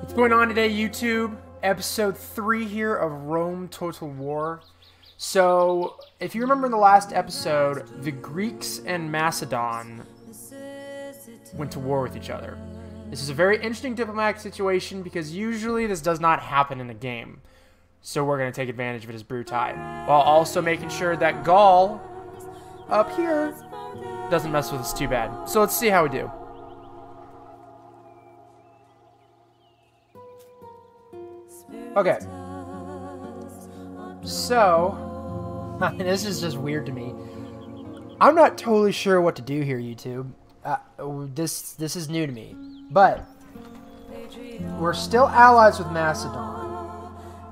What's going on today, YouTube? Episode 3 here of Rome Total War. So, if you remember in the last episode, the Greeks and Macedon went to war with each other. This is a very interesting diplomatic situation because usually this does not happen in a game. So we're going to take advantage of it as Brutii, while also making sure that Gaul, up here, doesn't mess with us too bad. So let's see how we do. Okay. So, this is just weird to me. I'm not totally sure what to do here, YouTube. This is new to me. But, we're still allies with Macedon.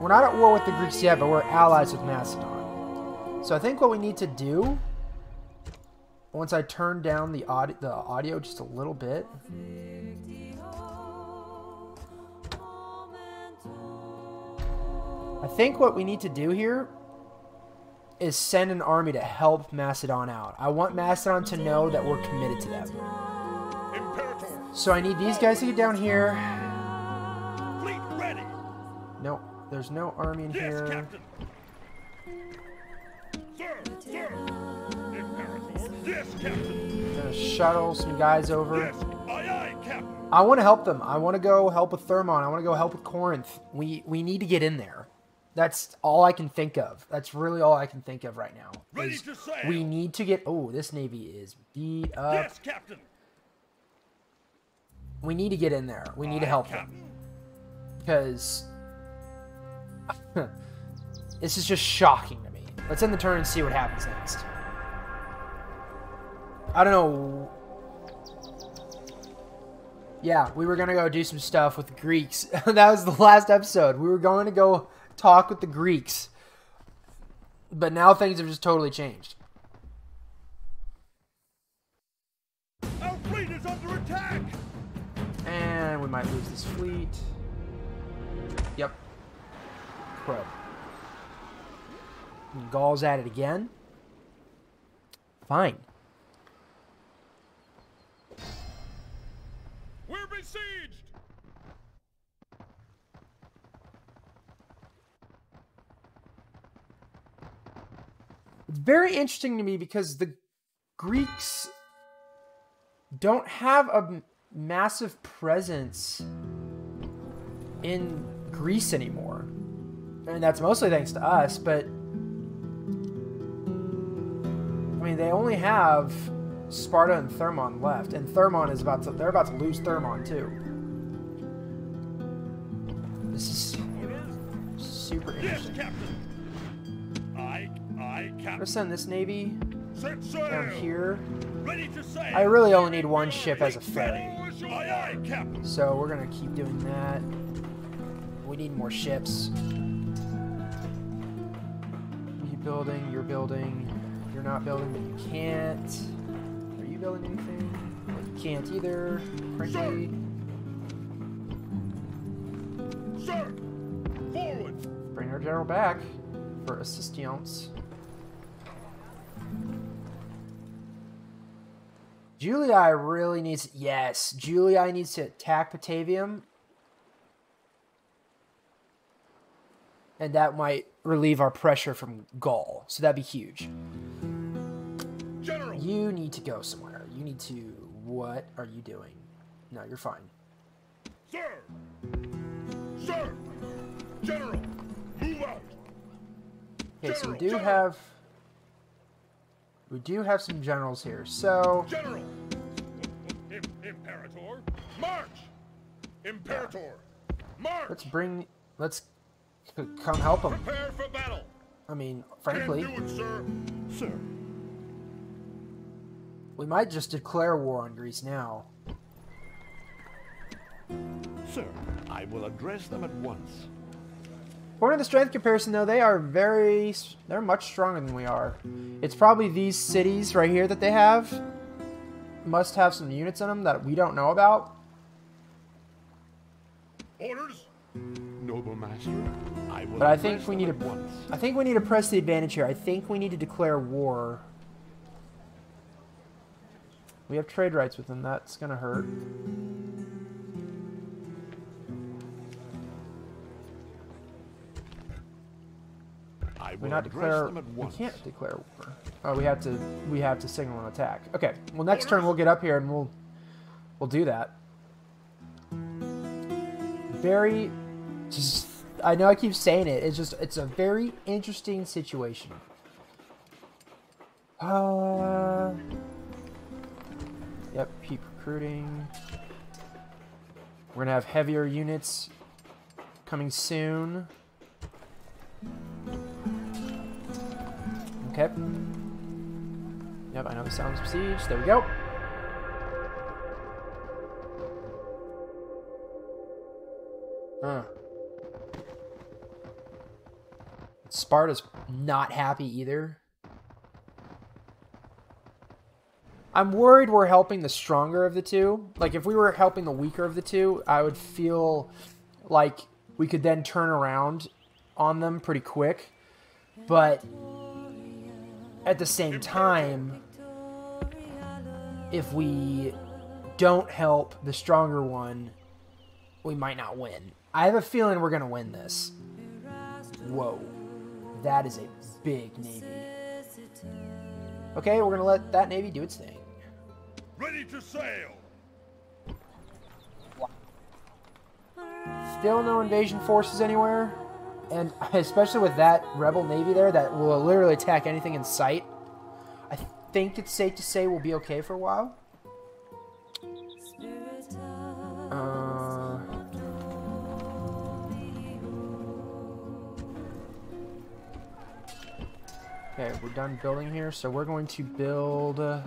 We're not at war with the Greeks yet, but we're allies with Macedon. So I think what we need to do, once I turn down the audio just a little bit, I think what we need to do here is send an army to help Macedon out. I want Macedon to know that we're committed to them. So I need these guys to get down here. Fleet ready. No, there's no army in here. Captain. Sir. Imperator. Yes, Captain. I'm gonna shuttle some guys over. Yes, aye, Captain. I want to help them. I want to go help with Thermon. I want to go help with Corinth. We need to get in there. That's all I can think of. That's really all I can think of right now. Ready to sail. We need to get... Oh, this navy is beat up. Yes, Captain. We need to get in there. We need to help them. Because... this is just shocking to me. Let's end the turn and see what happens next. I don't know... Yeah, we were going to go do some stuff with the Greeks. That was the last episode. We were going to go talk with the Greeks. But now things have just totally changed. Our fleet is under attack. And we might lose this fleet. Yep. Crow. And Gaul's at it again. Fine. We're besieged. It's very interesting to me because the Greeks don't have a massive presence in Greece anymore. I mean, that's mostly thanks to us, but I mean, they only have Sparta and Thermon left, and Thermon is they're about to lose Thermon too. This is super interesting. Yes, Captain. Aye, Captain. I'm gonna send this navy Set sail. down here. Ready to sail. I really only need one ship as a ferry, Aye, Captain. so we're gonna keep doing that. We need more ships. You building, you're building, you're not building, but you can't. Are you building anything? Well, you can't either, frankly. Sir, forward. Bring our general back for assistance. Julii really needs... Yes, Julii needs to attack Batavium. And that might relieve our pressure from Gaul. So that'd be huge. General. You need to go somewhere. You need to... What are you doing? No, you're fine. Sir. General, move out. Okay, so we General. do have some generals here. So... General. Imperator. March. Imperator. March. Let's come help them. Prepare for battle. I mean, frankly, Can do it, sir. Sir. we might just declare war on Greece now. Sir, I will address them at once. According to the strength comparison, though, they're much stronger than we are. It's probably these cities right here that they have must have some units in them that we don't know about. Orders. Noble master, I will But I address think we them need at to. once. I think we need to press the advantage here. I think we need to declare war. We have trade rights with them. That's gonna hurt. I We will not address declare. them at We once. can't declare war. Oh, we have to signal an attack. Okay. Well, next turn we'll get up here and we'll do that. Very, just I know I keep saying it. It's a very interesting situation. Yep. Keep recruiting. We're gonna have heavier units coming soon. Okay. Yep, I know the sounds of siege. There we go. Sparta's not happy either. I'm worried we're helping the stronger of the two. Like, if we were helping the weaker of the two, I would feel like we could then turn around on them pretty quick. But at the same time, if we don't help the stronger one, we might not win. I have a feeling we're going to win this. Whoa. That is a big navy. Okay, we're going to let that navy do its thing. Ready to sail. Still no invasion forces anywhere. And especially with that rebel navy there that will literally attack anything in sight, I think it's safe to say we'll be okay for a while. Okay, we're done building here, so we're going to build... I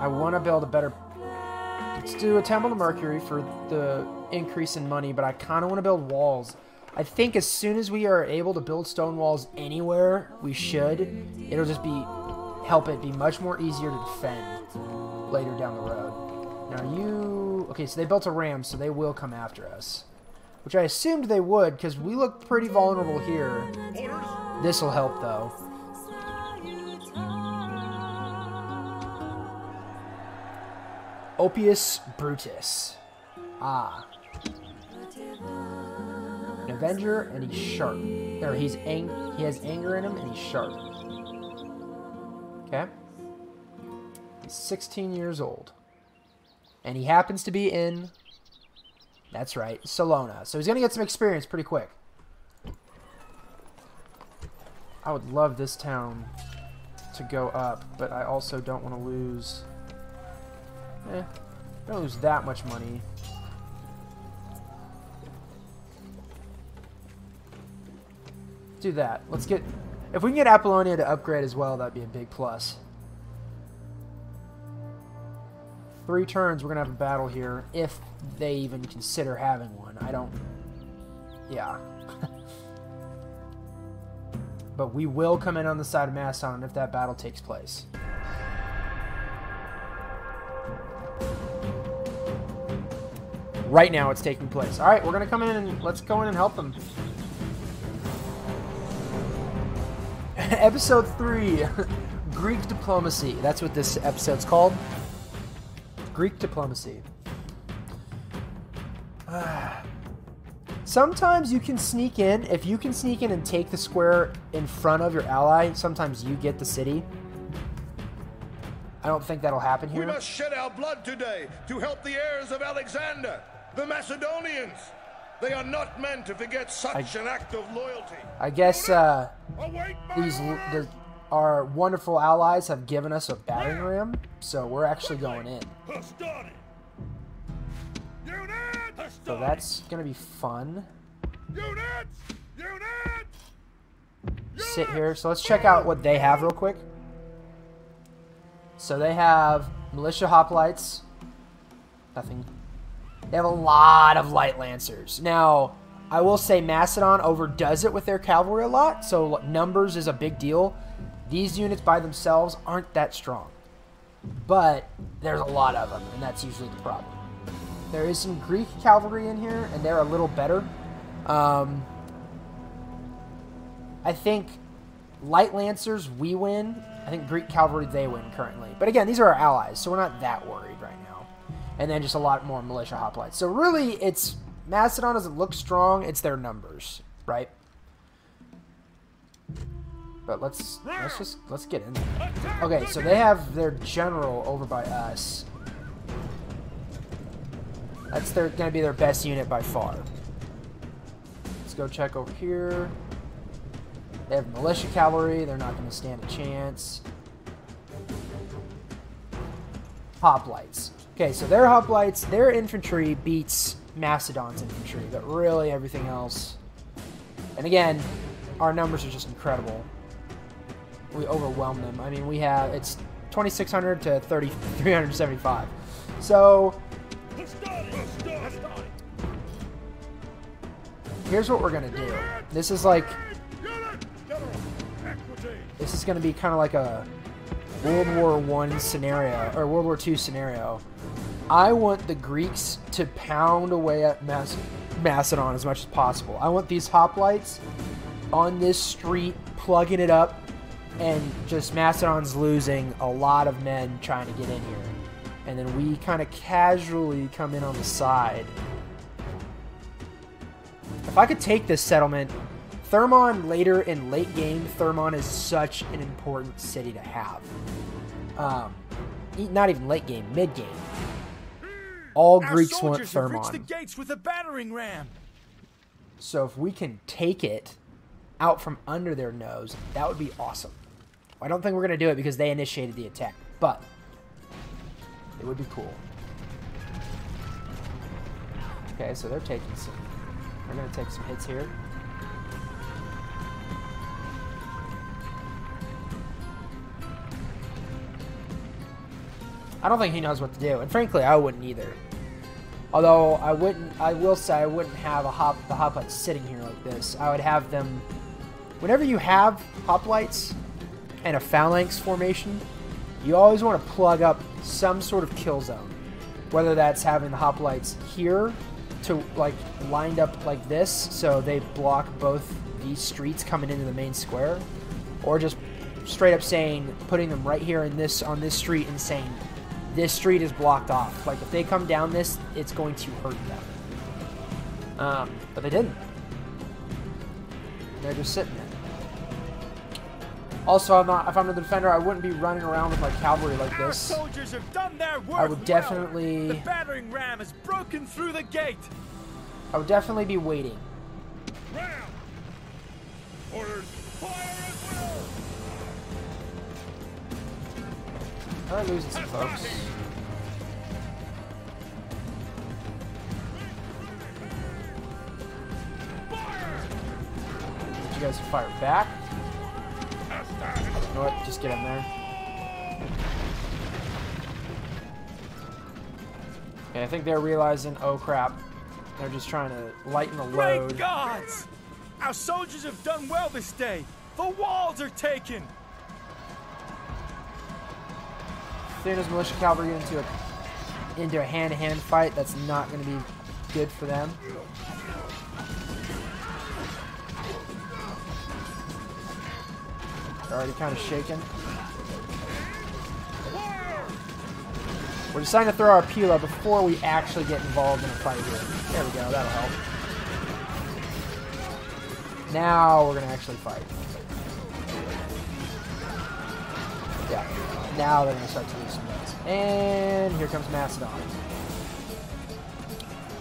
want to build a better... Let's do a Temple of Mercury for the increase in money, but I kind of want to build walls. I think as soon as we are able to build stone walls anywhere, we should. It'll just help it be much more easier to defend later down the road. Now you... Okay, so they built a ram, so they will come after us. Which I assumed they would, because we look pretty vulnerable here. This will help, though. Oppius Brutus. Ah. An Avenger, and he's sharp. Or he has anger in him, and he's sharp. Okay. He's 16 years old. And he happens to be in... That's right, Salona. So he's going to get some experience pretty quick. I would love this town to go up, but I also don't want to lose... don't lose that much money. Do that. Let's get... If we can get Apollonia to upgrade as well, that'd be a big plus. 3 turns, we're going to have a battle here, if they even consider having one. I don't... Yeah. But we will come in on the side of Macedon if that battle takes place. Right now it's taking place. Alright, we're going to come in and let's go in and help them. Episode 3, Greek Diplomacy. That's what this episode's called. Greek Diplomacy. Sometimes you can sneak in. If you can sneak in and take the square in front of your ally, sometimes you get the city. I don't think that'll happen here. We must shed our blood today to help the heirs of Alexander, the Macedonians. They are not meant to forget such an act of loyalty. I guess our wonderful allies have given us a battering ram, so we're actually going in. So that's going to be fun. Sit here. So let's check out what they have real quick. So they have militia hoplites. Nothing. They have a lot of light lancers. Now, I will say Macedon overdoes it with their cavalry a lot, so numbers is a big deal. These units by themselves aren't that strong. But there's a lot of them, and that's usually the problem. There is some Greek cavalry in here, and they're a little better. I think light lancers, we win. I think Greek cavalry, they win currently. But again, these are our allies, so we're not that worried right now. And then just a lot more militia hoplites. So really, it's Macedon doesn't look strong. It's their numbers, right? But let's get in there. Okay, so they have their general over by us. That's gonna be their best unit by far. Let's go check over here. They have militia cavalry. They're not gonna stand a chance. Hoplites. Okay, so their hoplites, their infantry beats Macedon's infantry, but really everything else. And again, our numbers are just incredible. We overwhelm them. I mean, it's 2,600 to 375. So here's what we're gonna do. This is going to be kind of like a World War I scenario, or World War II scenario. I want the Greeks to pound away at Macedon as much as possible. I want these hoplites on this street plugging it up, and just Macedon's losing a lot of men trying to get in here. And then we kind of casually come in on the side. If I could take this settlement, Thermon later in late game, Thermon is such an important city to have. Not even late game, mid game. All Greeks want Thermon. Reached the gates with a battering ram. So if we can take it out from under their nose, that would be awesome. I don't think we're going to do it because they initiated the attack, but it would be cool. Okay, so they're going to take some hits here. I don't think he knows what to do, and frankly, I wouldn't either. Although I will say I wouldn't have the hoplites sitting here like this. I would have them. Whenever you have hoplites and a phalanx formation, you always want to plug up some sort of kill zone. Whether that's having the hoplites here to lined up like this, so they block both these streets coming into the main square, or just straight up putting them right here on this street and saying, this street is blocked off. Like, if they come down this, it's going to hurt them. But they didn't. They're just sitting there. Also, if I'm the defender, I wouldn't be running around with my cavalry like this. Our soldiers have done their work. I would definitely. The battering ram has broken through the gate. I would definitely be waiting. Ram! Orders, fire at will! Alright, losing some folks. Get you guys to fire back. You know what? Just get in there. Okay, I think they're realizing, oh crap. They're just trying to lighten the load. Great gods! Our soldiers have done well this day. The walls are taken. There's militia cavalry into a hand-to-hand fight. That's not going to be good for them. They're already kind of shaken. We're deciding to throw our Pila before we actually get involved in a fight here. There we go. That'll help. Now we're going to actually fight. Yeah. Now they're going to start to lose some guys. And here comes Macedon.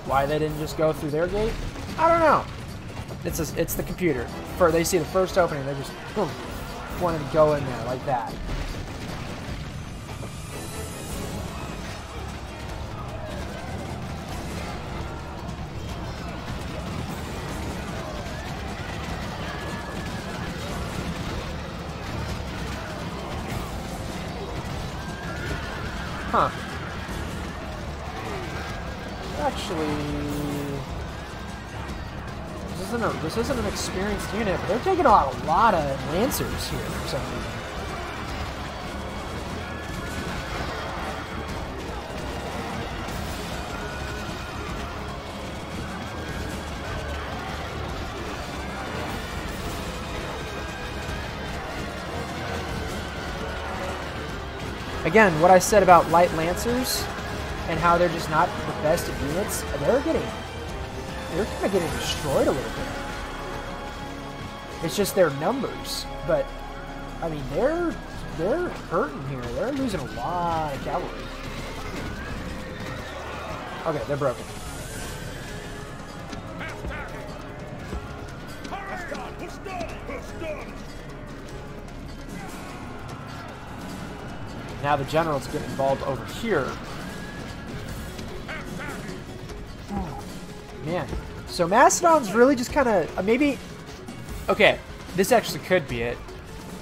Why they didn't just go through their gate? I don't know. It's the computer. They see the first opening, they just boom, wanted to go in there like that. Huh. Actually, this isn't an experienced unit, but they're taking out a lot of Lancers here for some reason. Again, what I said about light Lancers and how they're just not the best of units, they're kind of getting destroyed a little bit. It's just their numbers, but I mean, they're hurting here. They're losing a lot of cavalry. Okay, they're broken. Now the generals get involved over here. Oh, man. So Macedon's really just kind of... maybe... Okay, this actually could be it.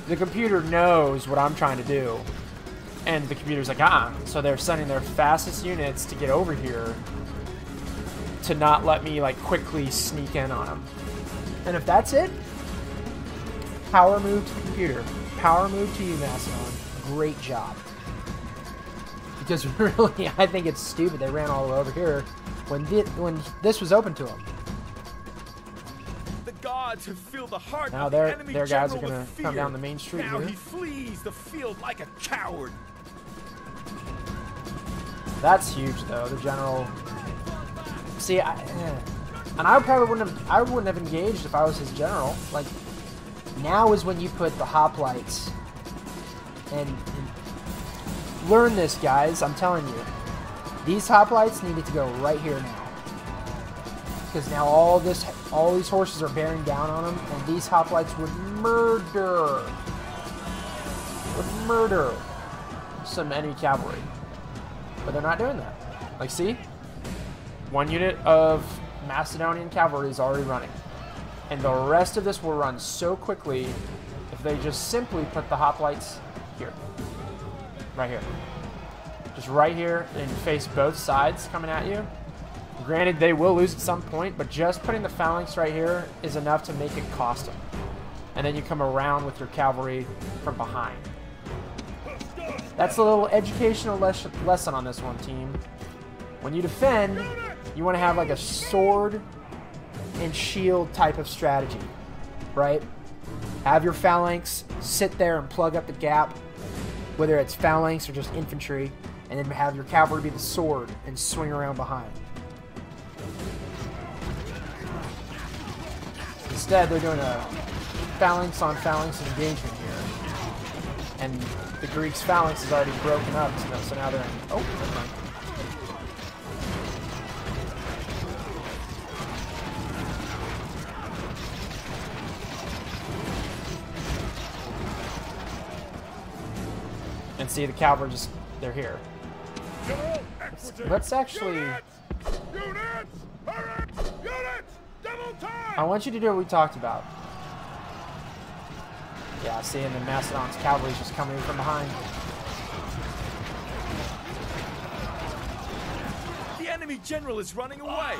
The computer knows what I'm trying to do. And the computer's like, So they're sending their fastest units to get over here to not let me, like, quickly sneak in on them. And if that's it, power move to the computer. Power move to you, Macedon. Great job. Because really, I think it's stupid they ran all the way over here when this was open to them. The gods have filled the heart Now of the enemy their guys are general going with to come fear. down the main street Now here. he flees the field like a coward. That's huge, though. The general. See, and I probably wouldn't have engaged if I was his general. Like, now is when you put the hoplites and learn this, guys. I'm telling you, these hoplites needed to go right here now, because now all these horses are bearing down on them, and these hoplites would murder some enemy cavalry. But they're not doing that. Like, see? One unit of Macedonian cavalry is already running. And the rest of this will run so quickly if they just simply put the hoplites here. Right here. Just right here and face both sides coming at you. Granted, they will lose at some point, but just putting the phalanx right here is enough to make it cost them. And then you come around with your cavalry from behind. That's a little educational lesson on this one, team. When you defend, you want to have like a sword and shield type of strategy, right? Have your phalanx sit there and plug up the gap, whether it's phalanx or just infantry, and then have your cavalry be the sword and swing around behind. Instead, they're doing a phalanx on phalanx engagement here. And the Greeks' phalanx is already broken up, so now they're in... Oh, never mind. And see, the cavalry just... they're here. Let's actually... I want you to do what we talked about. Yeah, see, and then Macedon's cavalry's just coming in from behind. The enemy general is running away.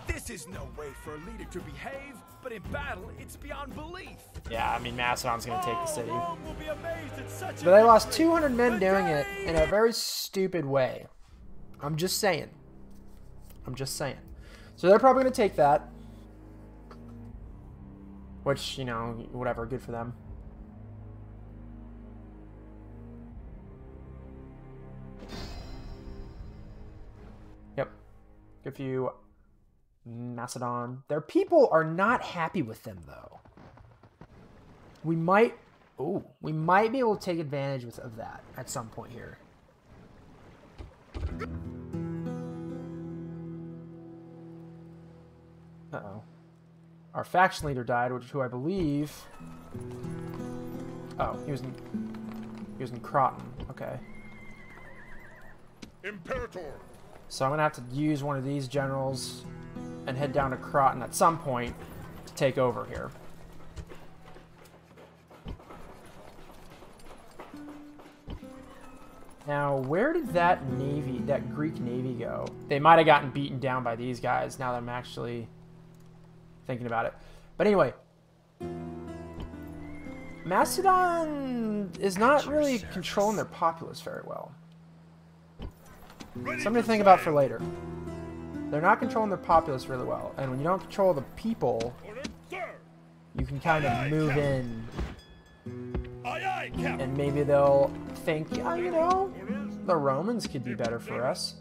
This is no way for a leader to behave, but in battle, it's beyond belief. Yeah, I mean, Macedon's going to take the city. Rome will be amazed at such But they lost 200 men doing it in a very stupid way. I'm just saying. I'm just saying. So they're probably going to take that. Which, you know, whatever, good for them. Yep. Good for you, Macedon. Their people are not happy with them, though. We might be able to take advantage of that at some point here. Uh-oh. Our faction leader died, who I believe... Oh, he was in Croton. Okay. Imperator. So I'm going to have to use one of these generals and head down to Croton at some point to take over here. Now, where did that Greek navy go? They might have gotten beaten down by these guys, now that I'm actually thinking about it. But anyway, Macedon is not really controlling their populace very well. Something to think about for later. They're not controlling their populace really well. And when you don't control the people, you can kind of move in. And maybe they'll think, yeah, you know, the Romans could be better for us.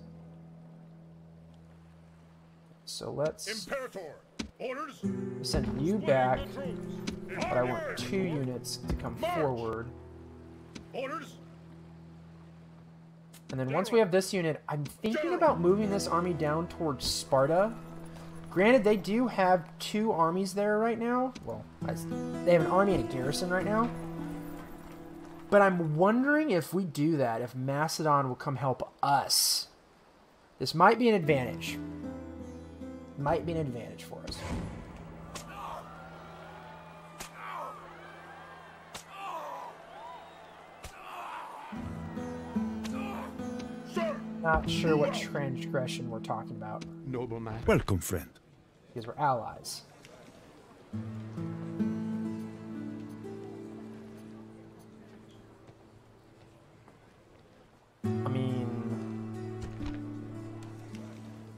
So let's send you back but I want 2 units to come forward. Orders. And then once we have this unit, I'm thinking about moving this army down towards Sparta. Granted, they do have 2 armies there right now. Well, they have an army and a garrison right now. But I'm wondering if we do that, if Macedon will come help us. This might be an advantage. Might be an advantage for us. Not sure what transgression we're talking about. Noble master. Welcome, friend. Because we're allies. I mean...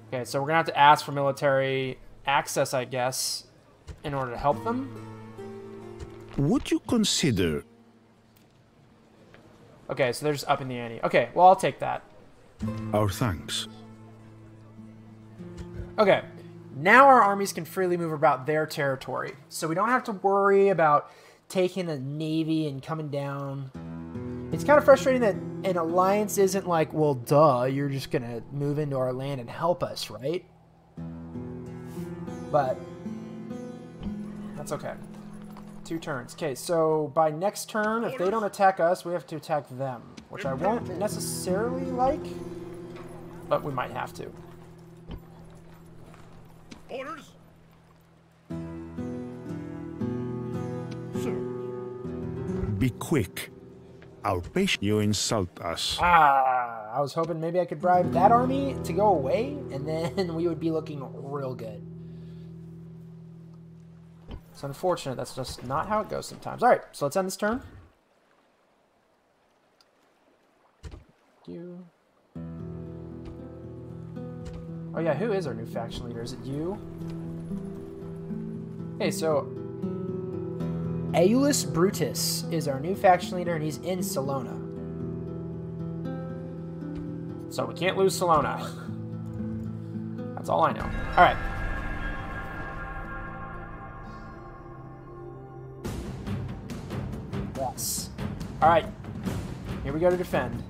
Okay, so we're going to have to ask for military access, I guess, in order to help them. Would you consider... Okay, so they're just upping the ante. Okay, well, I'll take that. Our thanks. Okay, now our armies can freely move about their territory. So we don't have to worry about taking a navy and coming down. It's kind of frustrating that an alliance isn't like, well, duh, you're just going to move into our land and help us, right? But that's okay. 2 turns. Okay, so by next turn, if they don't attack us, we have to attack them, which I won't necessarily like, but we might have to. Orders. Sir. Be quick. Our patient, you insult us. Ah, I was hoping maybe I could bribe that army to go away, and then we would be looking real good. It's unfortunate. That's just not how it goes sometimes. All right, so let's end this turn. You. Oh yeah, who is our new faction leader? Is it you? Hey, so Aulus Brutus is our new faction leader, and he's in Salona. So we can't lose Salona. That's all I know. All right. Yes. All right. Here we go to defend.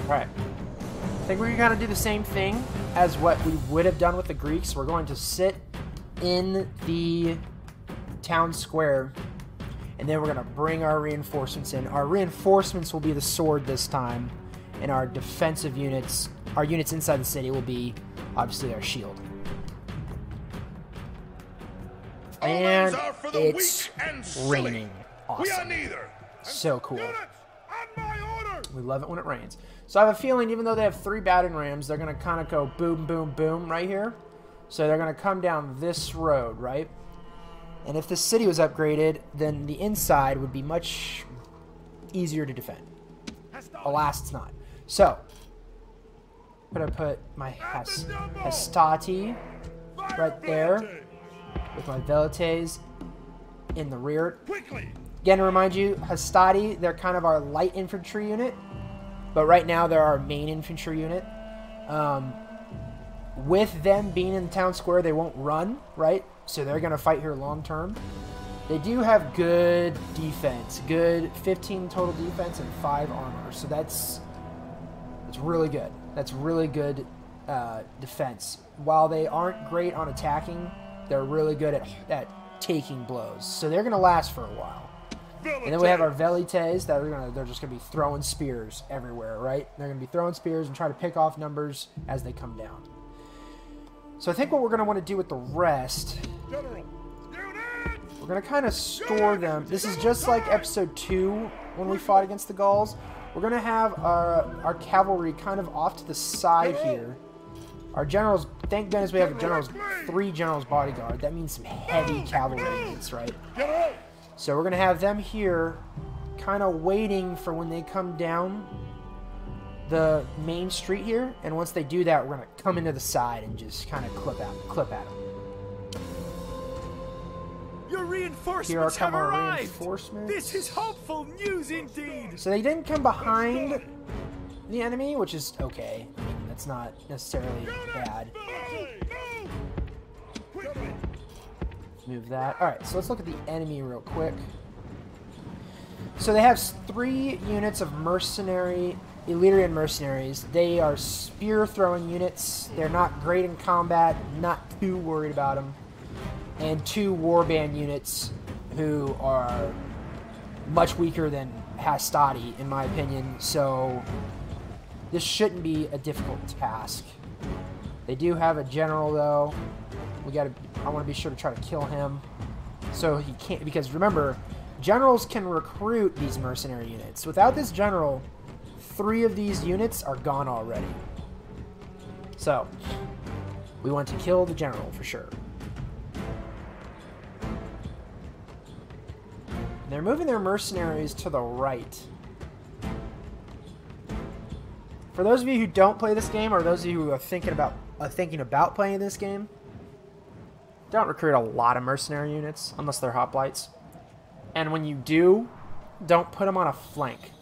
All right. I think we're going to kind of do the same thing as what we would have done with the Greeks. We're going to sit in the town square, and then we're going to bring our reinforcements in. Our reinforcements will be the sword this time, and our defensive units, our units inside the city, will be obviously our shield. And it's raining. Awesome. We are neither. So cool. Units, on my order. We love it when it rains. So I have a feeling, even though they have 3 battering rams, they're going to kind of go boom, boom, boom right here. So they're going to come down this road, right? And if the city was upgraded, then the inside would be much easier to defend. Alas, it's not. So, I'm going to put my Hastati right there with my Velites in the rear. Again, to remind you, Hastati, they're kind of our light infantry unit. But right now, they're our main infantry unit. With them being in the town square, they won't run, right? So they're going to fight here long term. They do have good defense. Good 15 total defense and 5 armor. So that's really good. That's really good defense. While they aren't great on attacking, they're really good at taking blows. So they're going to last for a while. And then we have our Velites that they're just going to be throwing spears everywhere, right? They're going to be throwing spears and try to pick off numbers as they come down. So I think what we're going to want to do with the rest, we're going to kind of store them. This is just like episode 2 when we fought against the Gauls. We're going to have our cavalry kind of off to the side here. Our generals, thank goodness we have 3 generals bodyguard. That means some heavy cavalry units, right? So we're going to have them here kind of waiting for when they come down the main street here. And once they do that, we're going to come into the side and just kind of clip at them. Your reinforcements Here come have our arrived. reinforcements. This is hopeful news indeed. So they didn't come behind the enemy, which is okay. I mean, that's not necessarily bad. Move that. Alright, so let's look at the enemy real quick. So they have 3 units of Illyrian mercenaries. They are spear-throwing units. They're not great in combat, not too worried about them. And 2 warband units who are much weaker than Hastati, in my opinion. So this shouldn't be a difficult task. They do have a general, though. I want to be sure to try to kill him. So he can't, because remember, generals can recruit these mercenary units. Without this general, 3 of these units are gone already. So, we want to kill the general for sure. They're moving their mercenaries to the right. For those of you who don't play this game, or those of you who are thinking about playing this game, don't recruit a lot of mercenary units unless they're hoplites. And when you do, don't put them on a flank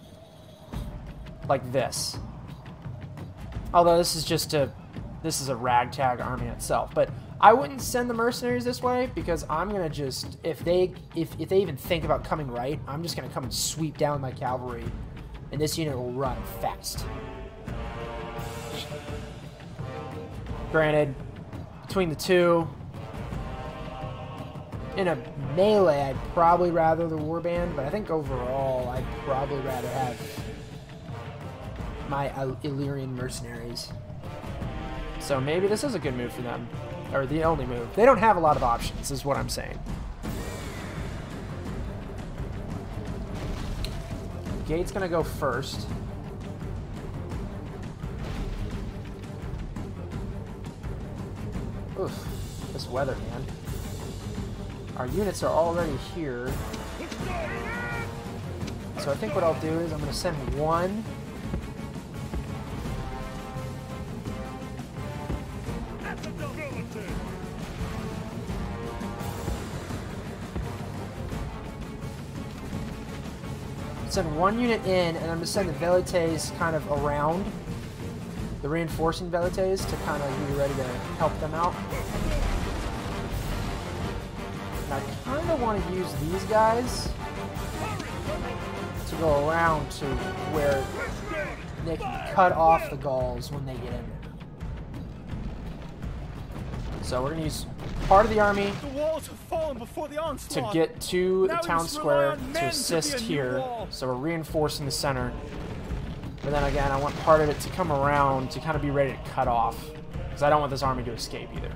like this. Although this is a ragtag army in itself, but I wouldn't send the mercenaries this way because I'm gonna just, if they even think about coming right, I'm just gonna come and sweep down my cavalry, and this unit will run fast. Granted, between the two, in a melee, I'd probably rather the warband, but I think overall, I'd probably rather have my Illyrian mercenaries. So maybe this is a good move for them. Or the only move. They don't have a lot of options, is what I'm saying. Gate's gonna go first. Oof. This weather, man. Our units are already here. So I think what I'll do is I'm gonna send 1. Send 1 unit in, and I'm going to send the velites kind of around, the reinforcing velites, to kind of be ready to help them out. And I kind of want to use these guys to go around to where they can cut off the Gauls when they get in there. So we're going to use part of the army to get to the town square to assist here. So we're reinforcing the center. But then again, I want part of it to come around to kind of be ready to cut off. Because I don't want this army to escape either.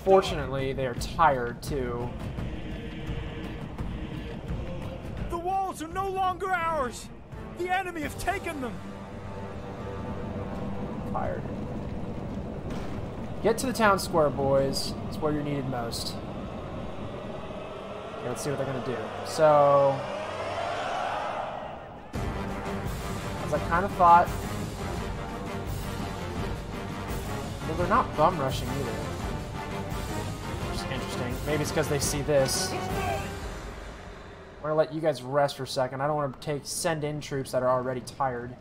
Fortunately, they are tired too. The walls are no longer ours. The enemy have taken them. Tired. Get to the town square, boys. It's where you're needed most. Okay, let's see what they're gonna do. So, as I kind of thought, well, they're not bum rushing either. Which is interesting. Maybe it's because they see this. I'm gonna let you guys rest for a second. I don't want to send in troops that are already tired.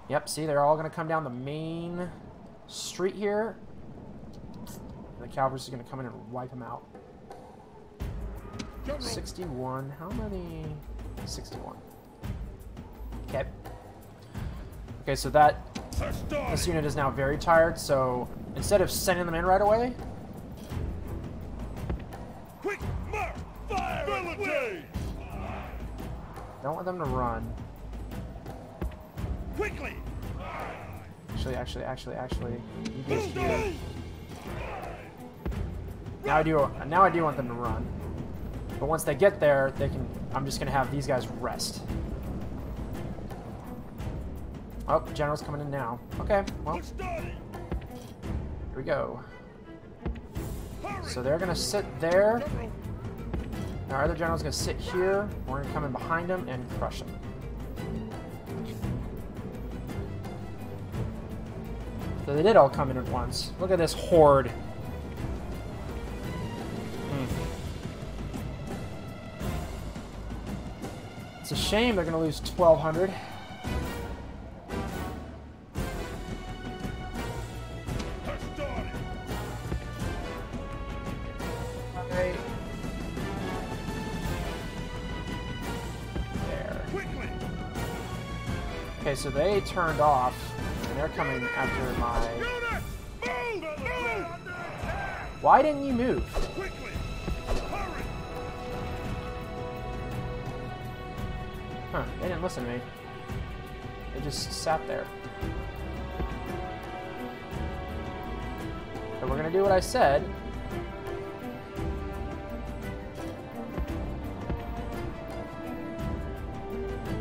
Yep, see, they're all going to come down the main street here. The cavalry's going to come in and wipe them out. 61. How many? 61. Okay. Okay, so this unit is now very tired, so instead of sending them in right away, Quick mark! Fire! don't want them to run. Quickly! Actually, you guys here. Now I do want them to run. But once they get there, I'm just gonna have these guys rest. Oh, general's coming in now. Okay, well, here we go. So they're gonna sit there. Our other general's gonna sit here. We're gonna come in behind them and crush them. So they did all come in at once. Look at this horde. It's a shame they're going to lose 1,200. Okay, so they turned off, and they're coming after my... Why didn't you move? Huh, they didn't listen to me. They just sat there. So we're gonna do what I said.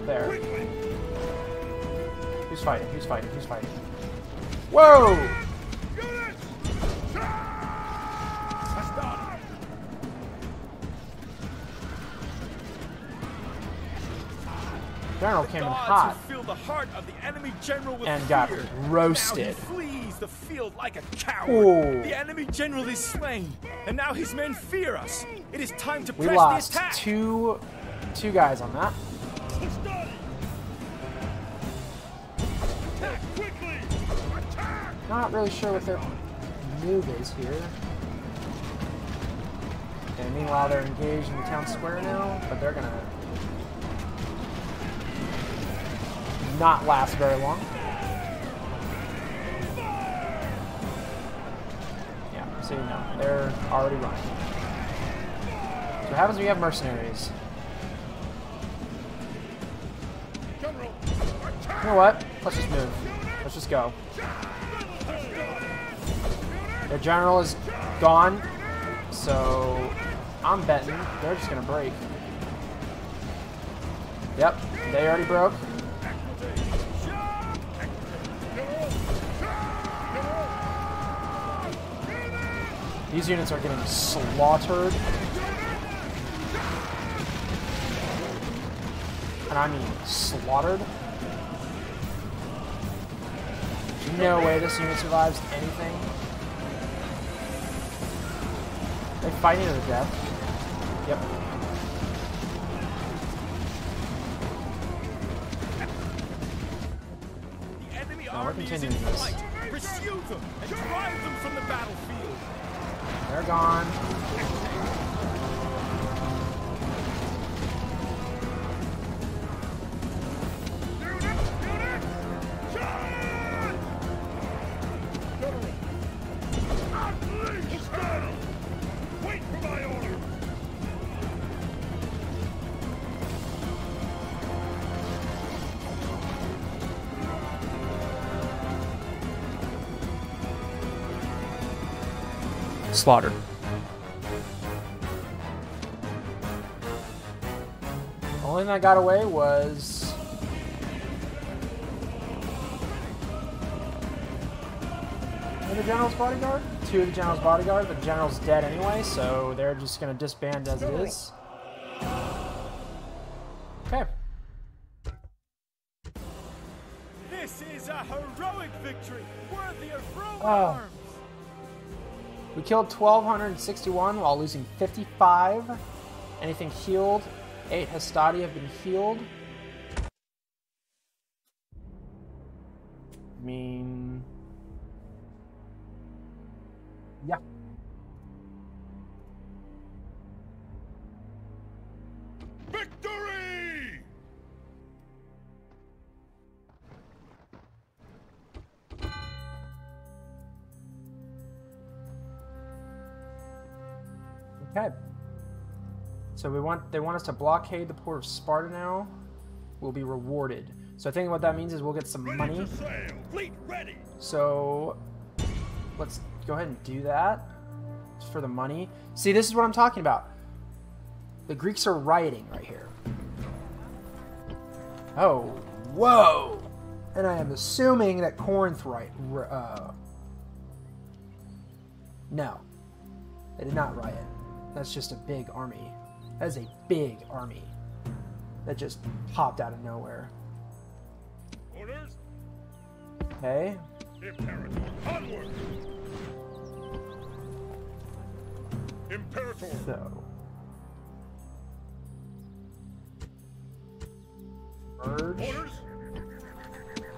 There. Who's fighting? Who's fighting? Who's fighting? Whoa! General came in hot filled the heart of the enemy general with and fear. got roasted. Now he flees the field like a coward. Ooh. The enemy general is slain, and now his men fear us. It is time to We press lost the attack. two guys on that. Not really sure what their move is here. Okay, meanwhile they're engaged in the town square now, but they're gonna not last very long. Yeah, so you know, they're already running. So what happens when you have mercenaries? You know what? Let's just move. Let's just go. Their general is gone, so I'm betting they're just gonna break. Yep, they already broke. These units are getting slaughtered. And I mean slaughtered. No way this unit survives anything. They're fighting to the death. Yep. The enemy we're army is in continuing this. flight. Pursue them and drive them from the battlefield. They're gone. Wait for my order! Slaughtered. The only thing that got away was the general's bodyguard. Two of the general's bodyguard, but the general's dead anyway, so they're just gonna disband as it is. Okay. This is a heroic victory, worthy of Roman Oh. arms. We killed 1,261 while losing 55. Anything healed? 8 Hastati have been healed. I mean... yeah. Victory! Okay. So they want us to blockade the port of Sparta now. We'll be rewarded. So I think what that means is we'll get some money. Sail! Fleet ready! So let's go ahead and do that for the money. See, this is what I'm talking about. The Greeks are rioting right here. Oh, whoa! And I am assuming that Corinth no, they did not riot. That's just a big army. That is a big army that just popped out of nowhere. Orders? Okay. Imperator, onward! Imperator! So merge. Orders?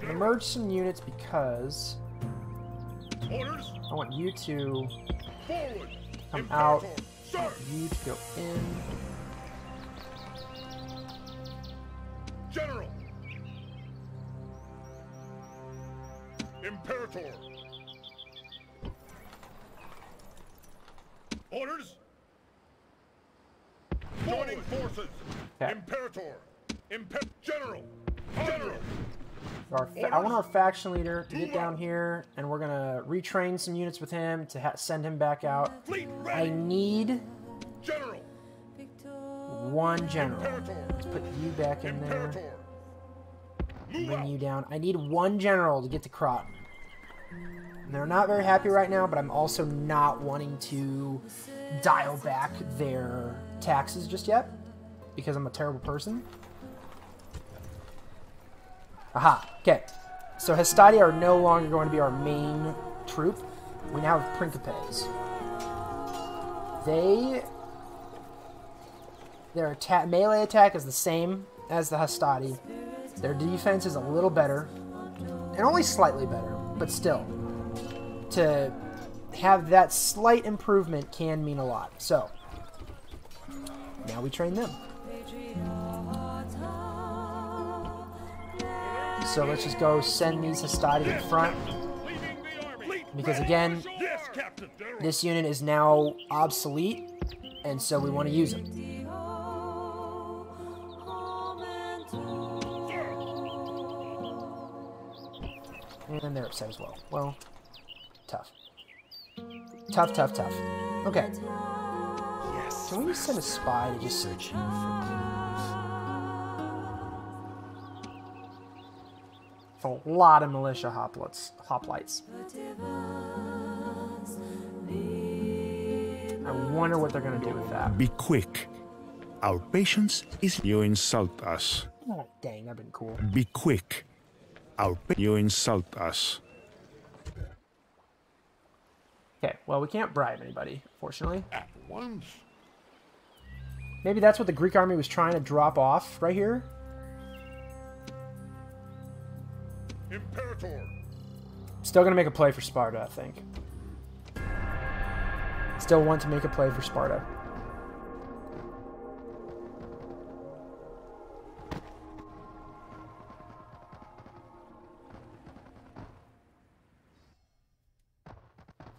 I'm gonna merge some units because Orders? I want you to Forward! come out, Sir! you to go in. General! Imperator. Orders. Joining forces. Okay. Imperator. General. General. I want our faction leader to get down here, and we're gonna retrain some units with him to send him back out. Fleet I ready. need General. one general. Imperator. Let's put you back in there. Imperator. Move Bring out. you down. I need one general to get to Croton. And they're not very happy right now, but I'm also not wanting to dial back their taxes just yet because I'm a terrible person. Aha. Okay. So Hastati are no longer going to be our main troop. We now have Principes. Their melee attack is the same as the Hastati. Their defense is a little better, and only slightly better, but still, to have that slight improvement can mean a lot. So, now we train them. So let's just go send these Hastati in front, because again, Yes, Captain. this unit is now obsolete, and so we want to use them. And they're upset as well. Well, tough. Tough, tough, tough. Okay. Yes. Can we just send a spy to just search? Searching for It's a lot of militia hoplites. I wonder what they're going to do with that. Be quick. Our patience is you insult us. Oh, dang, that'd been cool. Be quick. You insult us. Okay, well, we can't bribe anybody, fortunately. At once. Maybe that's what the Greek army was trying to drop off right here. Imperator. Still going to make a play for Sparta, I think. Still want to make a play for Sparta.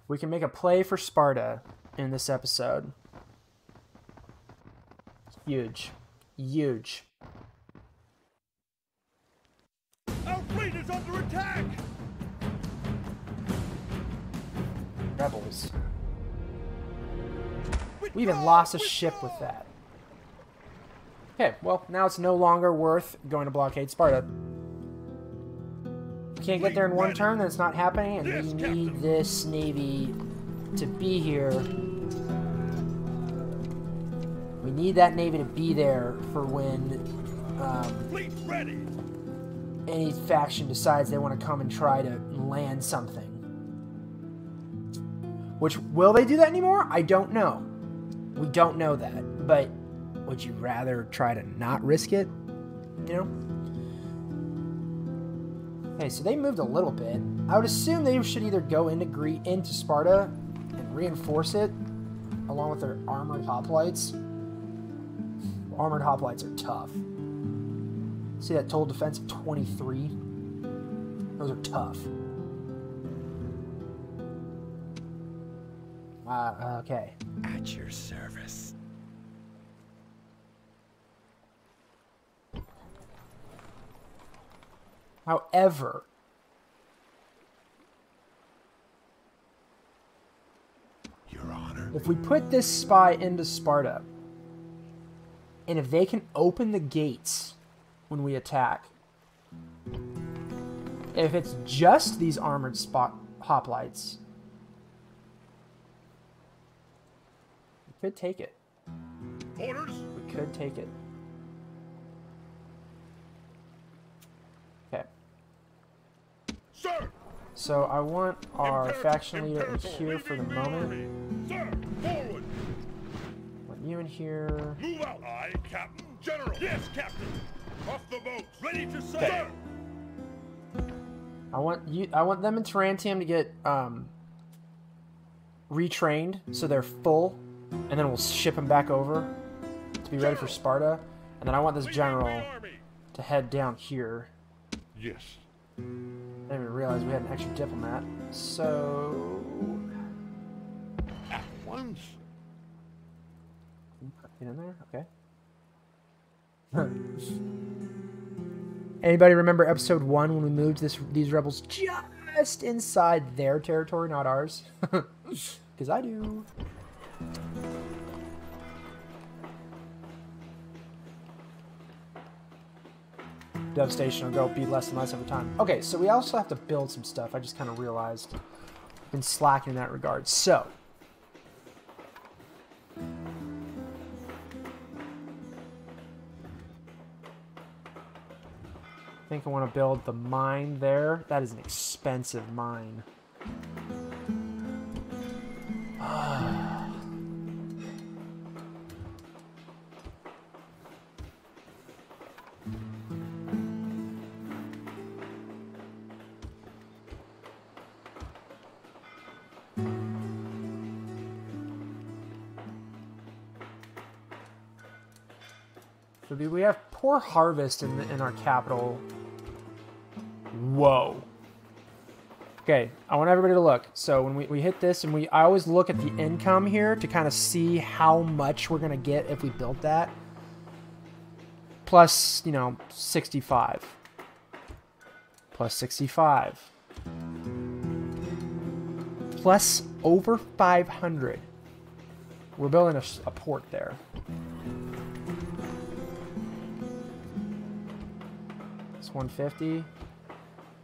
We can make a play for Sparta in this episode. Huge. Huge. Our fleet is under attack. Rebels. We even lost a ship with that. Okay, well, now it's no longer worth going to blockade Sparta. If we can't get there in one turn, then it's not happening, and we need this navy to be here. We need that navy to be there for when Fleet ready. any faction decides they want to come and try to land something. Which, will they do that anymore? I don't know. We don't know that, but would you rather try to not risk it? You know? Okay, so they moved a little bit. I would assume they should either go into Sparta and reinforce it, along with their armored hoplites. Armored hoplites are tough. See that total defense of 23? Those are tough. Okay. at your service. However, Your Honor. if we put this spy into Sparta, and if they can open the gates when we attack, if it's just these armored hoplites, we could take it. Orders? We could take it. Okay. Sir! So I want our Imperator, faction leader in Imperator, here for the leading the moment. army. Sir, forward! Want you in here. Move out! Aye, Captain. General! Yes, Captain! Off the boats! Ready to sail! Okay. I want them in Tarantium to get retrained so they're full, and then we'll ship them back over to be ready for Sparta. And then I want this Leading the general army. to head down here. Yes. I didn't even realized we had an extra diplomat. So... At once. Get in there? Okay. Anybody remember episode 1 when we moved these rebels just inside their territory, not ours? Because I do. Devastation will go be less and less every time. Okay, so we also have to build some stuff. I just kind of realized. I've been slacking in that regard. So. I think I want to build the mine there. That is an expensive mine. So we have poor harvest in our capital. Whoa. Okay, I want everybody to look. So when we hit this, and I always look at the income here to kind of see how much we're going to get if we built that. Plus, 65. Plus 65. Plus over 500. We're building a port there. It's 150.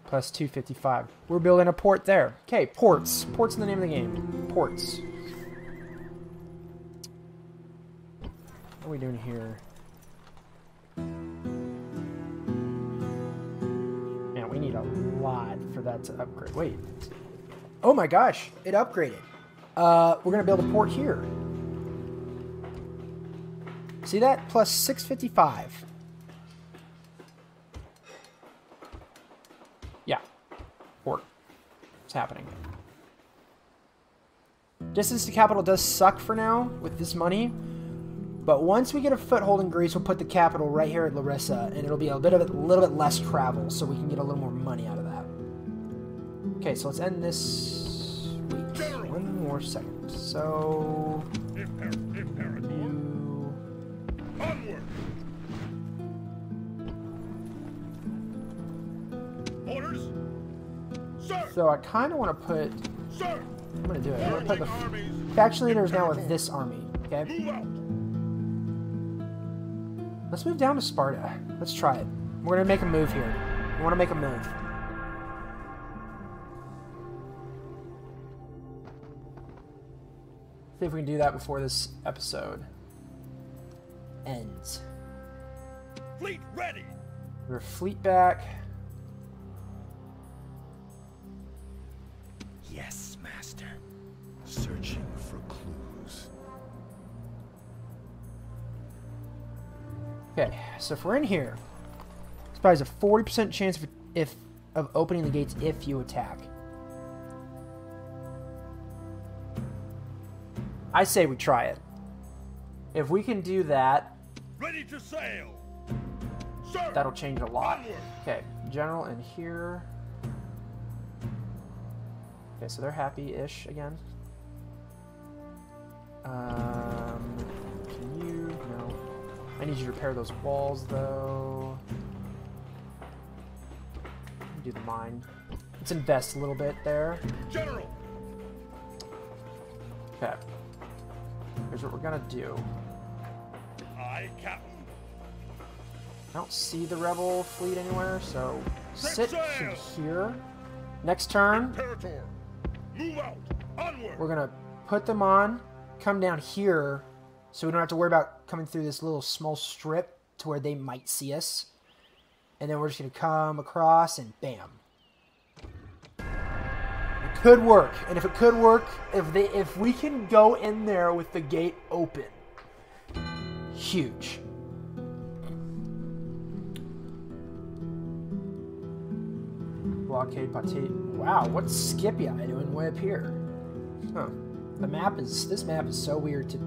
Plus 255. We're building a port there. Okay, ports. Ports in the name of the game. Ports. What are we doing here? Man, we need a lot for that to upgrade. Wait. Oh my gosh, it upgraded. We're going to build a port here. See that? Plus 655. Port. It's happening. Distance to capital does suck for now with this money, but once we get a foothold in Greece, we'll put the capital right here at Larissa, and it'll be a little bit less travel, so we can get a little more money out of that. Okay, so let's end this. Wait, one more second. So, Onward. Orders. So I kind of want to put... Sir. I'm going to do it. I'm going to put the faction leaders now with this army, okay? Move out. Let's move down to Sparta. Let's try it. We're going to make a move here. We want to make a move. See if we can do that before this episode ends. Fleet ready. We're fleet back. Yes, Master. Searching for clues. Okay, so if we're in here, it's probably a 40% chance of opening the gates if you attack. I say we try it. If we can do that, Ready to sail. Sir. that'll change a lot. Onward. Okay, general in here. Okay, so they're happy-ish again. Can you? No. I need you to repair those walls, though. Do the mine. Let's invest a little bit there. General. Okay. Here's what we're gonna do. Aye, Captain. I don't see the rebel fleet anywhere, so sit in here. Next turn, Imperator. Move out. Onward. we're gonna put them on, come down here, so we don't have to worry about coming through this little small strip to where they might see us. And then we're just gonna come across and bam. It could work, and if it could work, if we can go in there with the gate open, huge. Blockade Sparta. Wow, what's Scipio doing way up here? Huh. This map is so weird to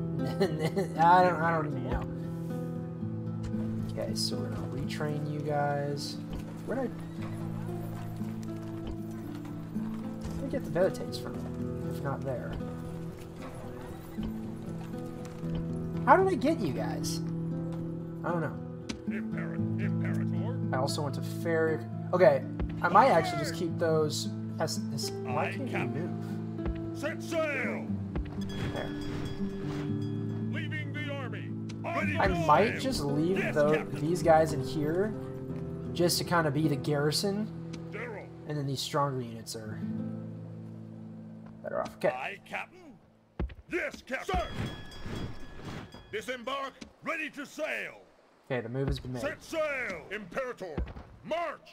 I don't even know. Okay, so we're gonna retrain you guys. get the Velites from it, if not there. How did I get you guys? I don't know. Imperator. I also went to Ferric. Okay, I might actually just keep those. Why can't you move? Set sail. There. Leaving the army. I might just leave these guys in here, just to kind of be the garrison, General. and then these stronger units are better off. Okay. Aye, Captain. Yes, Captain. Sir. Disembark. Ready to sail. Okay, the move has been made. Set sail. Imperator. March.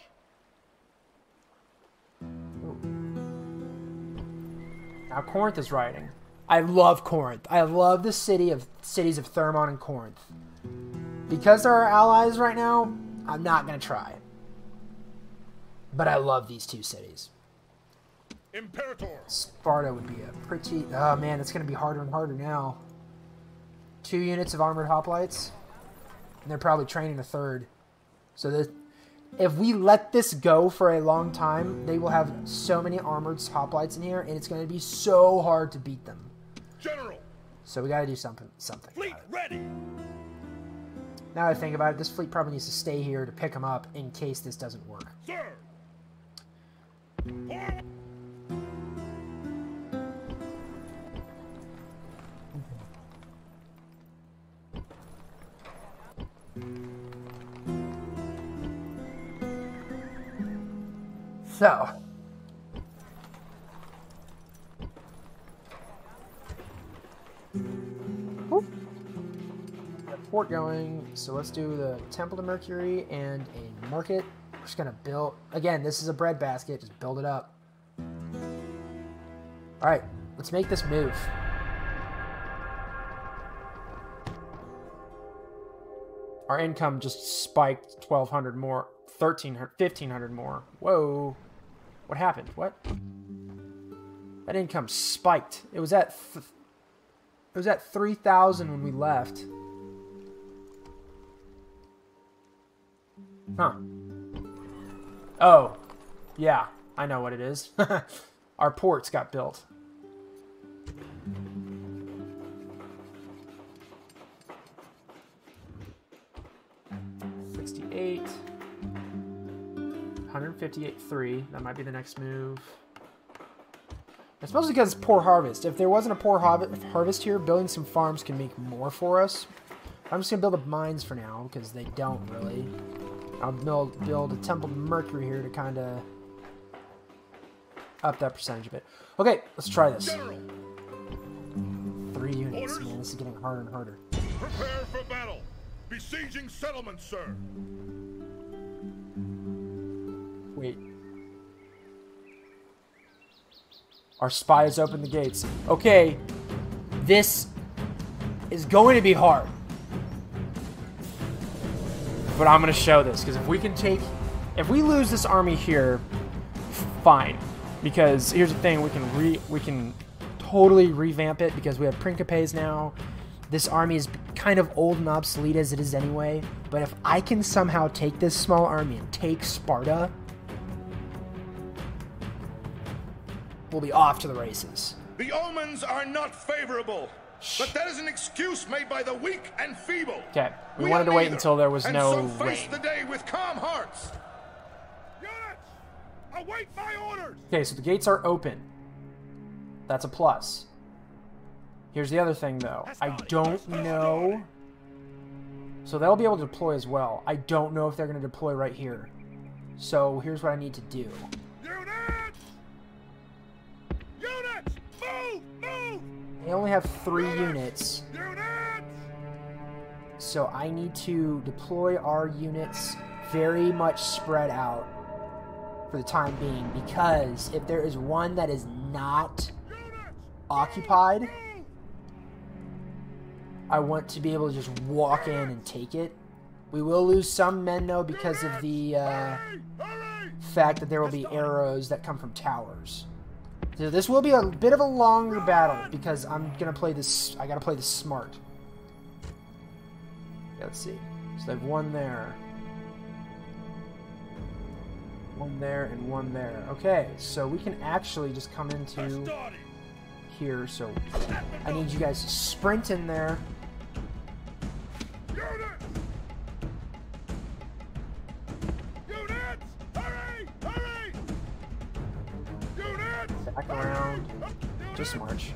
Now Corinth is riding. I love Corinth. I love the cities of Thermon and Corinth. Because they're our allies right now, I'm not gonna try. But I love these two cities. Imperator. Sparta would be a pretty... Oh man, it's gonna be harder and harder now. 2 units of armored hoplites. And they're probably training a third. So this, if we let this go for a long time, they will have so many armored hoplites in here, and it's going to be so hard to beat them. General. So we got to do something. Fleet ready. Now that I think about it, this fleet probably needs to stay here to pick them up in case this doesn't work. Sir. Forward. So, got a port going. So let's do the Temple to Mercury and a market. We're just gonna build. Again, this is a breadbasket. Just build it up. All right, let's make this move. Our income just spiked 1,200 more, 1,300, 1,500 more. Whoa. What happened? What? That income spiked. It was at 3,000 when we left. Huh. Oh. Yeah, I know what it is. Our ports got built. $68. 158.3. That might be the next move. I suppose because it's poor harvest. If there wasn't a poor harvest here, building some farms can make more for us. I'm just going to build up mines for now, because they don't really. I'll build a Temple of Mercury here to kind of up that percentage a bit. Okay, let's try this. 3 units. Orders. Man, this is getting harder and harder. Prepare for battle. Besieging settlements, sir. Wait. Our spies opened the gates. Okay, this is going to be hard. But I'm going to show this, because if we lose this army here, fine. Because here's the thing, we can totally revamp it, because we have Principes now. This army is kind of old and obsolete as it is anyway. But if I can somehow take this small army and take Sparta, we'll be off to the races. The omens are not favorable, but that is an excuse made by the weak and feeble. Okay, we wanted to wait until there was no so face rain. the day with calm hearts. Units, await my orders. Okay, so the gates are open. That's a plus. Here's the other thing, though. I don't know. So they'll be able to deploy as well. I don't know if they're going to deploy right here. So here's what I need to do. Units! Units! Move! Move! They only have 3 units. Units! So I need to deploy our units very much spread out for the time being. Because if there is one that is not occupied, I want to be able to just walk in and take it. We will lose some men, though, because of the fact that there will be arrows that come from towers. So this will be a bit of a longer battle, because I'm gonna play this. I gotta play this smart. Let's see. So they have 1 there. One there and one there. Okay, so we can actually just come into here. So I need you guys to sprint in there. Back around. Just march.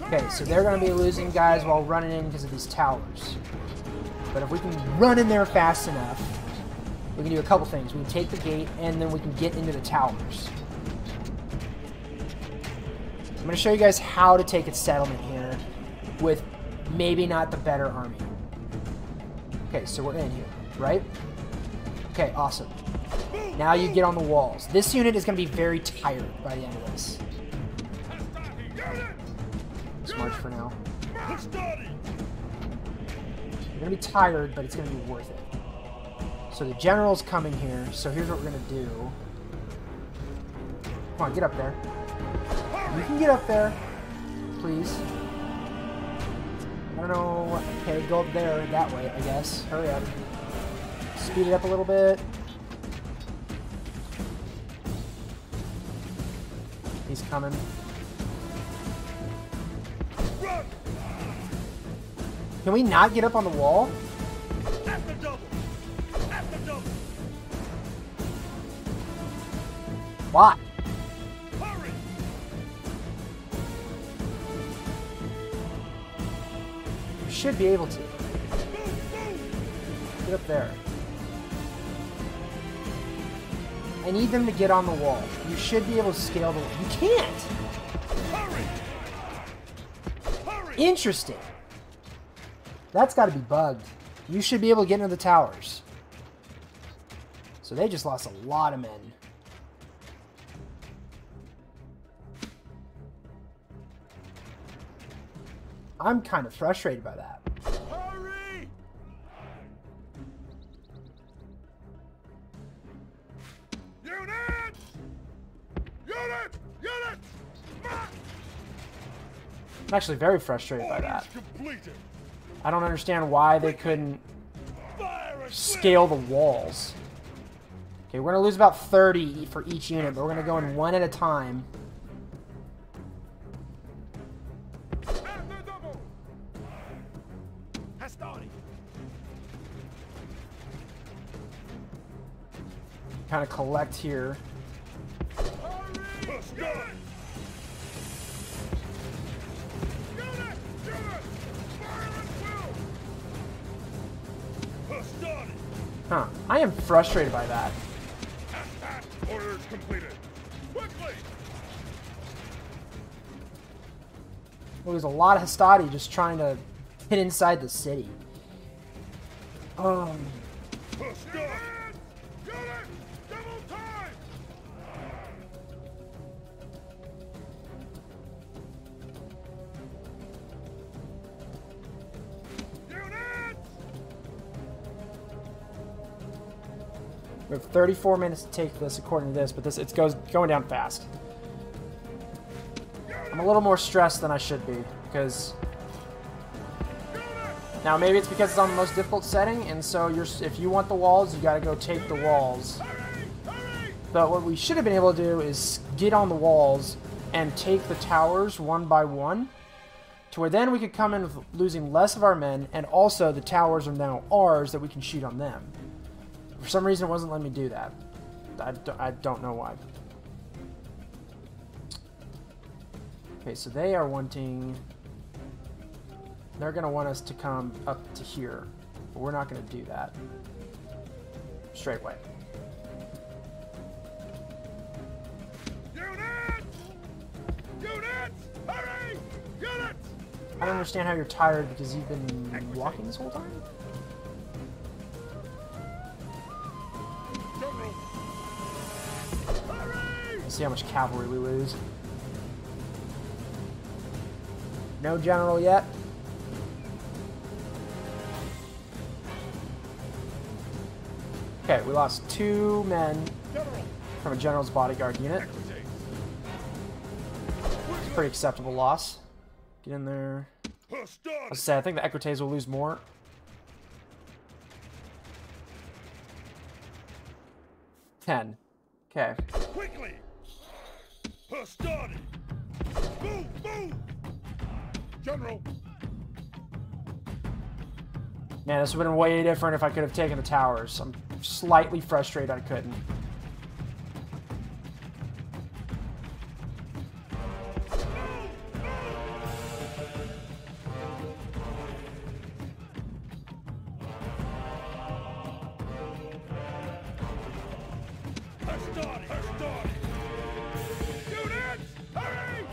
Okay, so they're going to be losing guys while running in because of these towers. But if we can run in there fast enough, we can do a couple things. We can take the gate, and then we can get into the towers. I'm going to show you guys how to take its settlement here with maybe not the better army. Okay, so we're in here, right? Okay, awesome. Now you get on the walls. This unit is going to be very tired by the end of this. Let's march for now. You're going to be tired, but it's going to be worth it. So the general's coming here, so here's what we're going to do. Come on, get up there. You can get up there, please. I don't know. Okay, go up there that way, I guess. Hurry up. Speed it up a little bit. He's coming. Can we not get up on the wall? Why? You should be able to. Get up there. I need them to get on the wall. You should be able to scale the wall. You can't! Interesting. That's got to be bugged. You should be able to get into the towers. So they just lost a lot of men. I'm kind of frustrated by that. Hurry! Units! Units! Units! I'm actually very frustrated by that. Completed. I don't understand why they couldn't scale the walls. Okay, we're going to lose about 30 for each unit, but we're going to go in one at a time. Kind of collect here. Huh. I am frustrated by that. Orders completed. Quickly. Well, there's a lot of Hastati just trying to hit inside the city. We have 34 minutes to take this according to this, but it's going down fast. I'm a little more stressed than I should be, because... Now, maybe it's because it's on the most difficult setting, and so if you want the walls, you gotta go take the walls. But what we should have been able to do is get on the walls and take the towers one by one, to where then we could come in with losing less of our men, and also the towers are now ours that we can shoot on them. For some reason, it wasn't letting me do that. I don't know why. Okay, so they are wanting... They're going to want us to come up to here. But we're not going to do that. Straight away. Units! Units! Hurry! Units! I don't understand how you're tired because you've been walking this whole time? Let's see how much cavalry we lose. No general yet. Okay, we lost 2 men from a general's bodyguard unit. It's a pretty acceptable loss. Get in there. Let's say I think the Equites will lose more. 10. Okay. Quickly! Started! Move! Move! General! Man, this would have been way different if I could have taken the towers. I'm slightly frustrated I couldn't.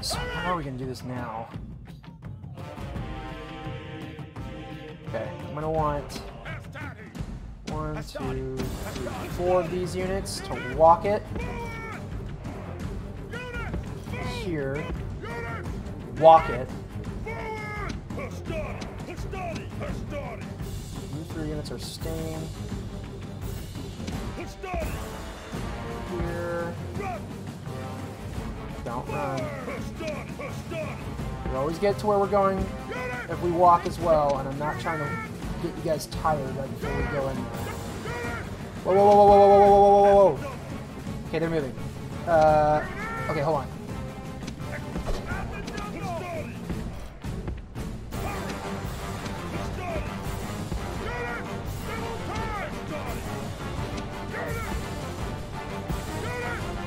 So how are we gonna do this now? Okay, I'm gonna want 1, 2, 3, 4 of these units to walk it here, walk it. You 3 units are staying here. Don't run. We always get to where we're going if we walk as well, and I'm not trying to get you guys tired right before we go in there. Whoa, whoa, whoa, whoa, whoa, whoa, whoa, whoa, whoa. Okay, they're moving. Okay, hold on.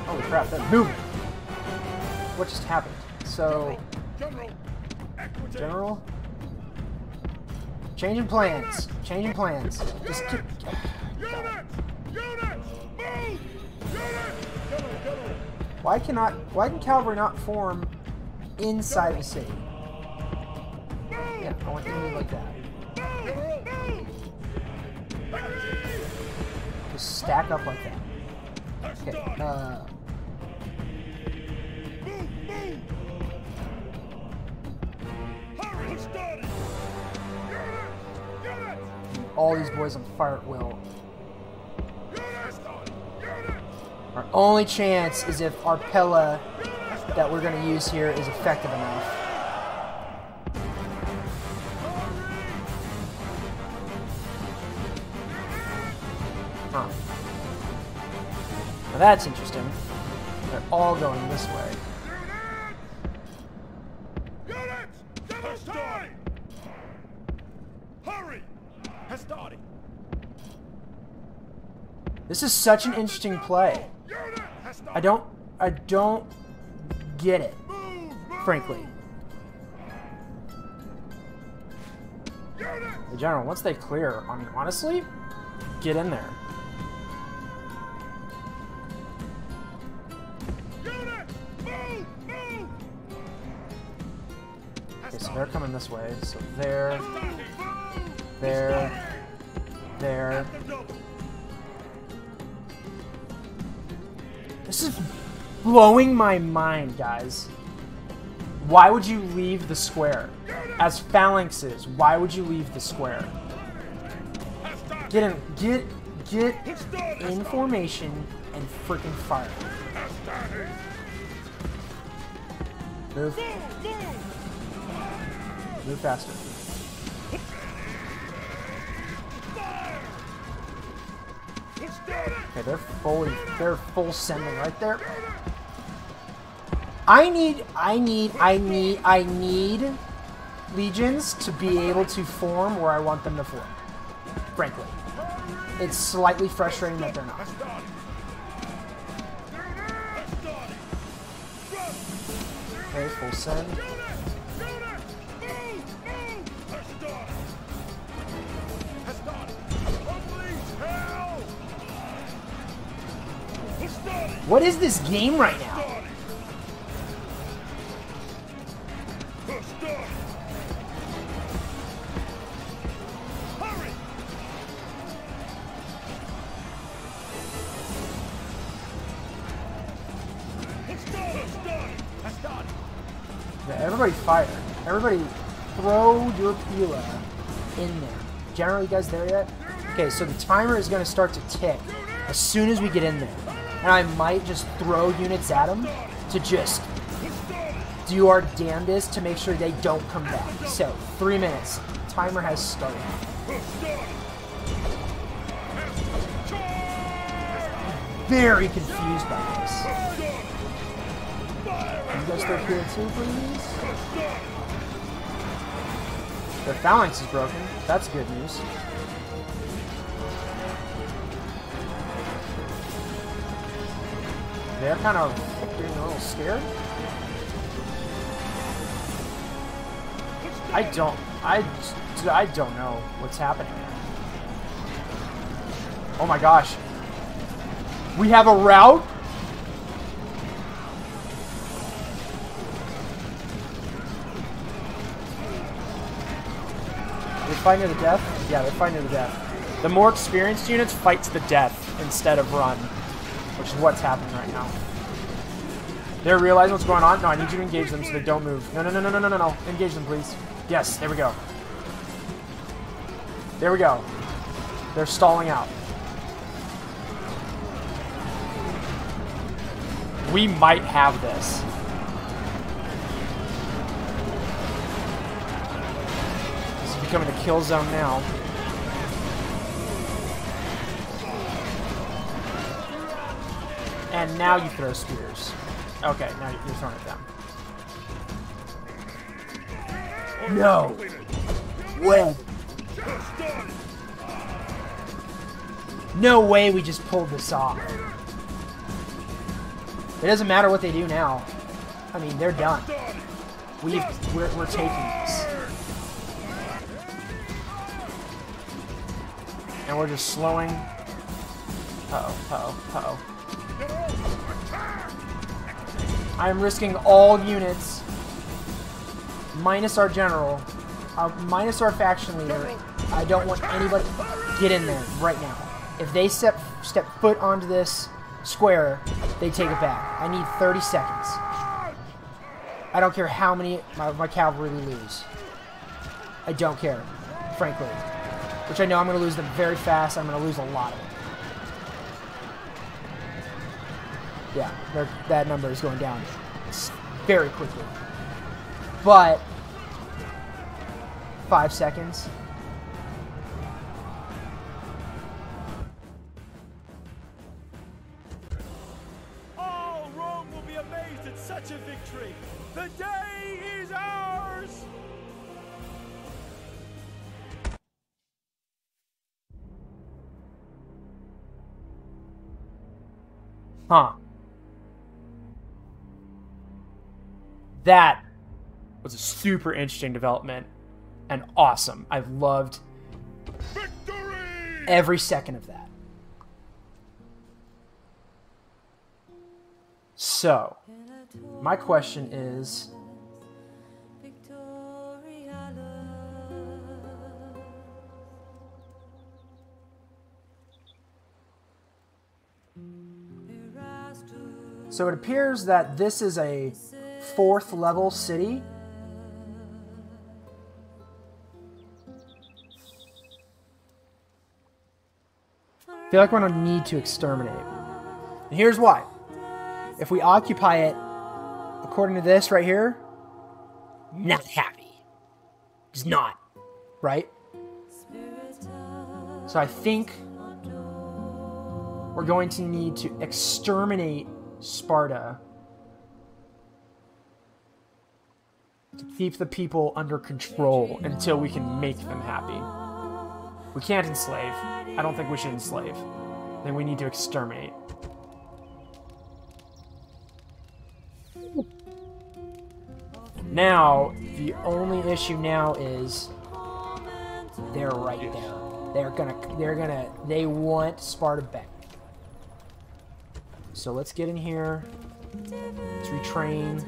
Holy crap, they're moving! What just happened? So... General? Changing plans. Changing plans. Just keep... Why can cavalry not form inside the city? Yeah, I want you to move like that. Just stack up like that. Okay, all these boys on fire at will. Our only chance is if our Pella that we're going to use here is effective enough. Huh. Now that's interesting. They're all going this way. This is such an interesting play. I don't get it, frankly. The general, once they clear, I mean, honestly, get in there. Okay, so they're coming this way. So there. This is blowing my mind, guys. Why would you leave the square? As phalanxes, why would you leave the square? Get in formation and freaking fire. Move. Move faster. Okay, they're full sending right there. I need legions to be able to form where I want them to form. Frankly. It's slightly frustrating that they're not. Okay, full send. What is this game right now? Yeah, everybody fire. Everybody throw your Pila in there. General, you guys there yet? Okay, so the timer is going to start to tick as soon as we get in there. And I might just throw units at them to just do our damnedest to make sure they don't come back. So, 3 minutes. Timer has started. very confused by this. Can you guys start here too, please? Their phalanx is broken. That's good news. They're kind of getting a little scared. I don't know what's happening. Oh my gosh. We have a route? They fight to the death? Yeah, they fight to the death. The more experienced units fight to the death instead of run, which is what's happening right now. They're realizing what's going on. No, I need you to engage them so they don't move. No, no, no, no, no, no, no, no. Engage them, please. Yes, there we go. There we go. They're stalling out. We might have this. This is becoming a kill zone now. And now you throw spears. Okay, now you're throwing it down. No. Way. No way we just pulled this off. It doesn't matter what they do now. I mean, they're done. We're taking this. And we're just slowing. Uh-oh, uh-oh, uh-oh. I'm risking all units, minus our general, minus our faction leader. I don't want anybody. Get in there right now. If they step foot onto this square, they take it back. I need 30 seconds. I don't care how many my cavalry we lose. I don't care, frankly. Which I know I'm going to lose them very fast. I'm going to lose a lot of them. Yeah, that number is going down very quickly. But 5 seconds. All Rome will be amazed at such a victory. The day is ours. Huh. That was a super interesting development and awesome. I've loved every second of that. So, my question is, so it appears that this is a 4th level city. I feel like we're going to need to exterminate. And here's why. If we occupy it, according to this right here, not happy. It's not. Right? So I think we're going to need to exterminate Sparta to keep the people under control until we can make them happy. We can't enslave. I don't think we should enslave. Then we need to exterminate. Now, the only issue now is they're right there. They want Sparta back. So let's get in here. Let's retrain.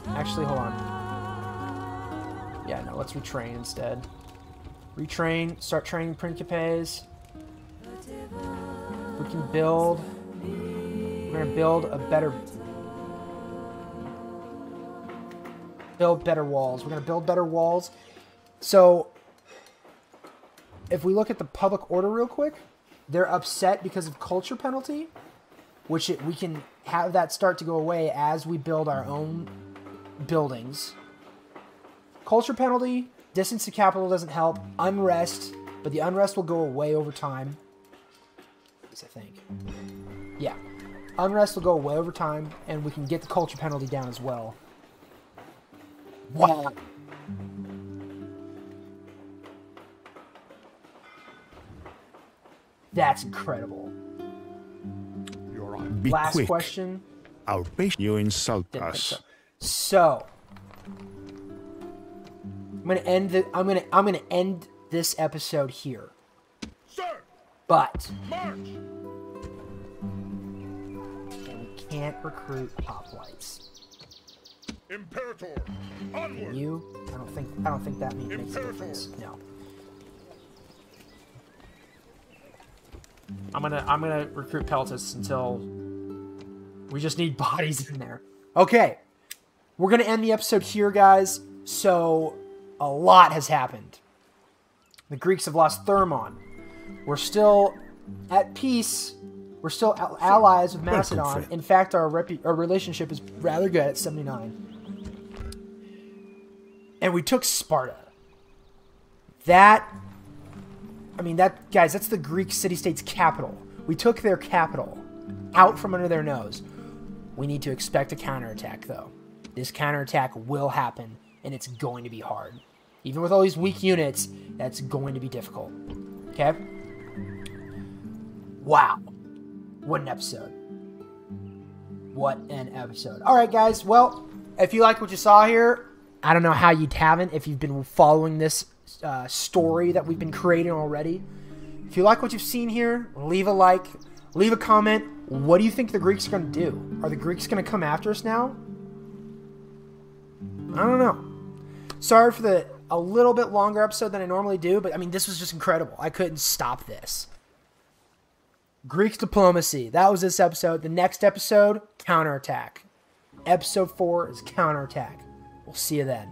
Actually, hold on. Yeah, no, let's retrain instead. Retrain, start training Principes. We can build. We're gonna build a better. Build better walls. We're gonna build better walls. So, if we look at the public order real quick, they're upset because of culture penalty, which we can have that start to go away as we build our own buildings. Culture penalty, distance to capital doesn't help. Unrest, but the unrest will go away over time. days, I think. Yeah. Unrest will go away over time, and we can get the culture penalty down as well. Wow. That's incredible. You're on. Be Last quick. question. Our patient. You insult Didn't think us. So I'm gonna end this episode here. Sir, But march! we can't recruit hoplites. Imperator, onward! You? I don't think that makes a difference. No. I'm gonna recruit peltists until we just need bodies in there. Okay. We're gonna end the episode here, guys. So a lot has happened. The Greeks have lost Thermon. We're still at peace. We're still allies with Macedon. In fact, our relationship is rather good at 79. And we took Sparta. Guys, that's the Greek city-state's capital. We took their capital out from under their nose. We need to expect a counterattack, though. This counterattack will happen, and it's going to be hard. Even with all these weak units, that's going to be difficult. Okay? Wow. What an episode. What an episode. All right, guys. Well, if you like what you saw here, I don't know how you haven't if you've been following this story that we've been creating already. If you like what you've seen here, leave a like, leave a comment. What do you think the Greeks are going to do? Are the Greeks going to come after us now? I don't know. Sorry for a little bit longer episode than I normally do, but I mean, this was just incredible. I couldn't stop this. Greek diplomacy. That was this episode. The next episode, counterattack. Episode 4 is counterattack. We'll see you then.